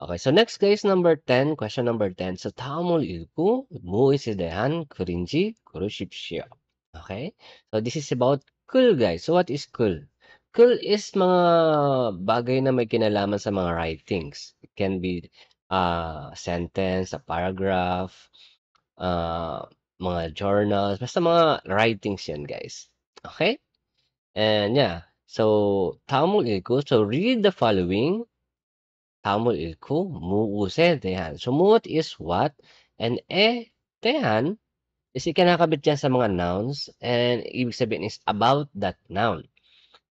Okay, so next guys, number 10, question number 10. So 다음을 읽고 무엇에 대한 글인지 고르십시오. Okay? So this is about cool guys. So what is cool? Cool is mga bagay na may kinalaman sa mga writings. It can be a sentence, a paragraph, uh, mga journals, basta mga writings yan guys. Okay? And yeah, so 다음을 읽고, so read the following. 다음을 읽고 무엇에 대한. So muot is what and 대한 is ikinakabit yan sa mga nouns and ibig sabihin is about that noun.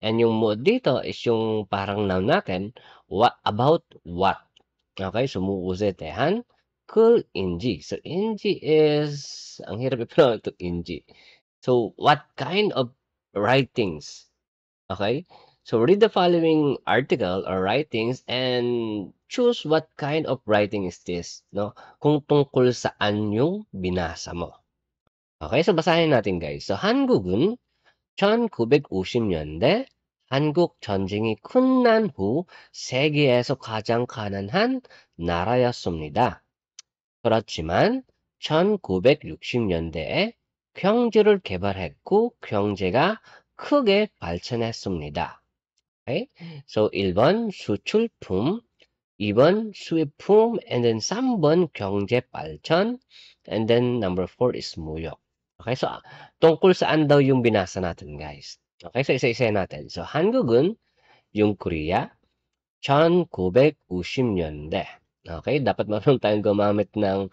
And yung muot dito is yung parang noun natin, what about what. Okay, so muuse tehan kul inji. So inji is ang hirap i-pronounce to inji. So what kind of writings? Okay? So read the following article or writings and choose what kind of writing is this, no? Kung tungkol saan yung binasa mo. Okay, so basahin natin guys. So 한국은 1950년대 한국 전쟁이 끝난 후 세계에서 가장 가난한 나라였습니다. 그렇지만 1960년대에 경주를 개발했고 경제가 크게 발전했습니다. Okay? So 1번 수출품, 2번 수입품, and then 3번 경제 발전, and then number 4 is 무역. Okay, so tungkol saan daw yung binasa natin, guys? Okay, so isa-isa natin. So 한국은 yung Korea, 1950년대. Okay, dapat marunong tayong gumamit ng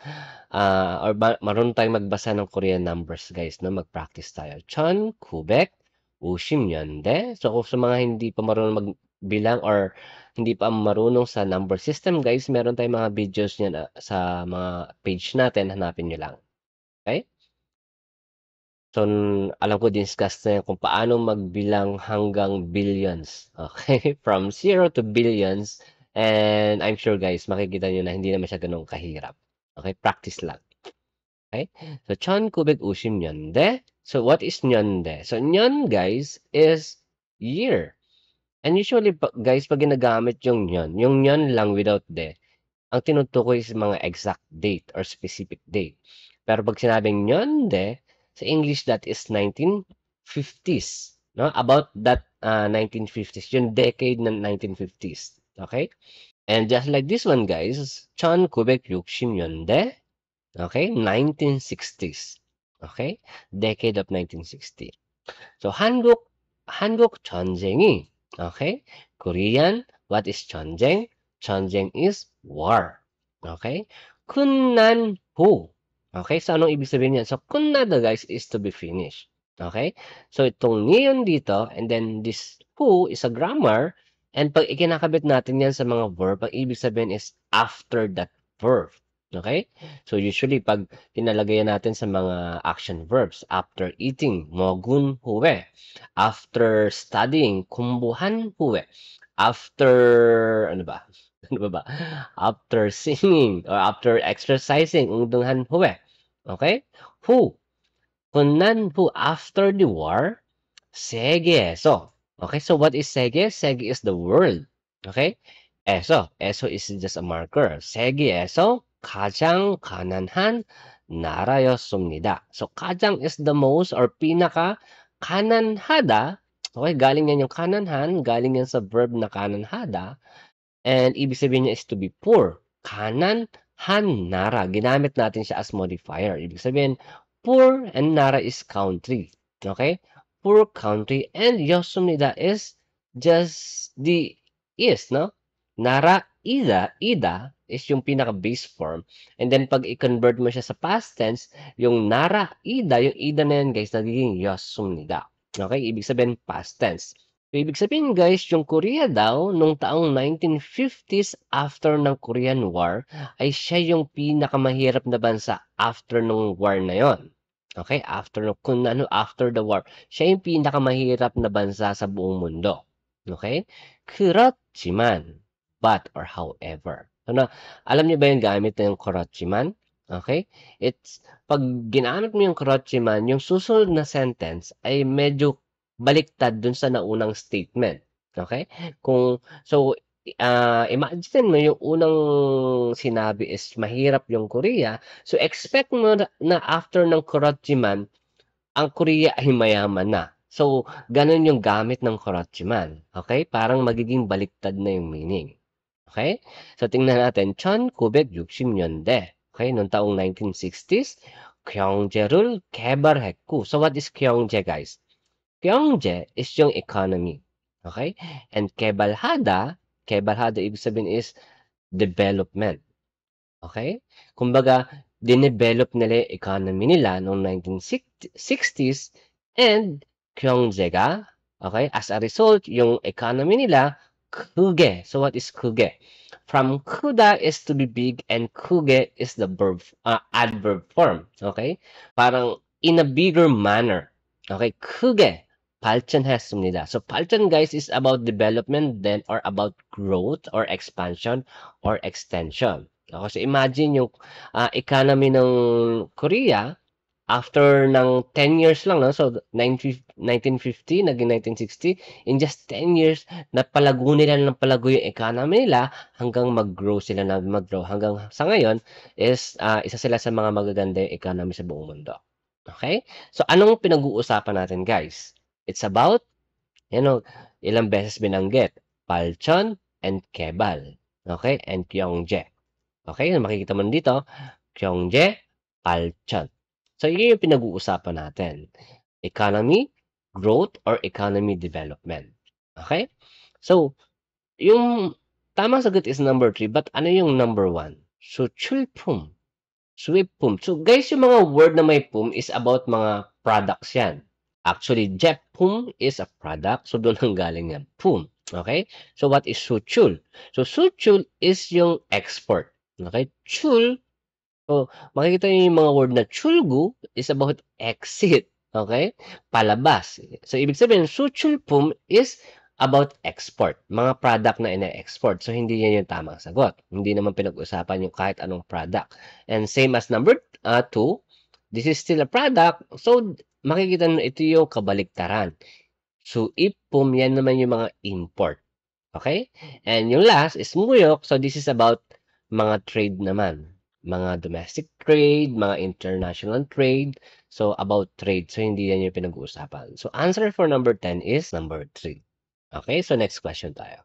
marunong tayong magbasa ng Korean numbers, guys, no? Mag-practice tayo. 1950년대. So kung sa mga hindi pa marunong magbilang or hindi pa marunong sa number system, guys, meron tayong mga videos niyan sa mga page natin, hanapin nyo lang. Okay? So, alam ko discuss na yan kung paano magbilang hanggang billions. Okay? From 0 to billions. And I'm sure guys, makikita nyo na hindi naman siya ganun kahirap. Okay? Practice lang. Okay? So, 1950년대. So, what is 년대? So, 년 guys is year. And usually guys, pag ginagamit yung 년 lang without de, ang tinutukoy is mga exact date or specific date. Pero pag sinabing 년대, sa English that is 1950s, no? About that 1950s, yung decade ng 1950s. Okay? And just like this one guys, 1960년대, okay? 1960s. Okay? Decade of 1960. So 한국 전쟁이, okay? Korean, what is 전쟁? 전쟁 is war. Okay? 끝난 후. Okay? So, anong ibig sabihin niyan? So, 끝나다, guys, is to be finished. Okay? So, itong ngayon dito, and then this who is a grammar, and pag ikinakabit natin yan sa mga verb, ang ibig sabihin is after that verb. Okay? So, usually, pag pinalagay natin sa mga action verbs, after eating, 먹은 후에, after studying, 공부한 후에, after, ano ba? Ano ba? After singing or after exercising, 운동한 후에. Okay? Who? 끝난 후, after the war, 세계에서. Okay, so what is 세계? 세계 is the world. Okay? 에서 is just a marker. 세계에서 가장 가난한 나라였습니다. So, 가장 is the most or pinaka 가난하다. Okay, galing yan yung kananhan, galing yan sa verb na kananhada. And ibig sabihin niya is to be poor. Kananhan nara. Ginamit natin siya as modifier. Ibig sabihin, poor and nara is country. Okay? Poor country. And yosumnida is just the is, no? Nara, ida is yung pinaka-base form. And then, pag i-convert mo siya sa past tense, yung nara, yung ida na yan, guys, nagiging yosumnida. Okay? Ibig sabihin, past tense. So, ibig sabihin guys, yung Korea daw, nung taong 1950s after ng Korean War, ay siya yung pinakamahirap na bansa after nung war na yon. Okay? After the war, siya yung pinakamahirap na bansa sa buong mundo. Okay? 그렇지만, but or however. So, alam niyo ba yung gamit na yung 그렇지만? Okay? It's, pag ginamit mo yung 그렇지만, yung susunod na sentence ay medyo baliktad dun sa naunang statement. Okay? So, imagine mo yung unang sinabi is mahirap yung Korea, so expect mo na after ng Korochiman, ang Korea ay mayaman na. So, gano'n yung gamit ng Korochiman, okey? Parang magiging baliktad na yung meaning, okey? So, tingnan natin, 1960년대, okey, nung taong 1960s, 경제를 개발했고. So, what is 경제, guys? 경제 is yung economy, okay? And 개발하다 ibig sabihin is development, okay? Kumbaga, dinevelop nila yung economy nila noong 1960s and 경제가, okay? As a result, yung economy nila 크게. So what is 크게? From 크다 is to be big and 크게 is the adverb form, okay? Parang in a bigger manner, okay? 크게 발전했습니다. So 발전, guys, is about development then or about growth or expansion or extension. Okay, so imagine yung economy ng Korea after ng 10 years lang, no? So 1950 naging 1960, in just 10 years napalago nila ng palago yung economy nila hanggang mag-grow sila na mag-grow hanggang sa ngayon is isa sila sa mga magagandang economy sa buong mundo. Okay? So anong pinag-uusapan natin, guys? It's about, ilang beses binanggit, Palchon and Kebal. Okay? And Kyongje. Okay? Makikita mo dito, Kyongje, Palchon. So, yun yung pinag-uusapan natin. Economy, growth, or economy development. Okay? So, yung tamang sagot is number 3, but ano yung number 1? So, 출품. Suipum. So, guys, yung mga word na may pum is about mga products yan. Actually, Jeppum is a product. So, doon ang galing yan. Pum. Okay? So, what is suchul? So, suchul is yung export. Okay? Chul. So, makikita niyo yung mga word na chulgu is about exit. Okay? Palabas. So, ibig sabihin, suchulpum is about export. Mga product na ina-export. So, hindi yan yung tamang sagot. Hindi naman pinag-usapan yung kahit anong product. And same as number 2, this is still a product. So, makikita nyo ito yung kabaliktaran. So, ipum, yan naman yung mga import. Okay? And yung last is muyok. So, this is about mga trade naman. Mga domestic trade, mga international trade. So, about trade. So, hindi yan yung pinag-uusapan. So, answer for number 10 is number 3. Okay? So, next question tayo.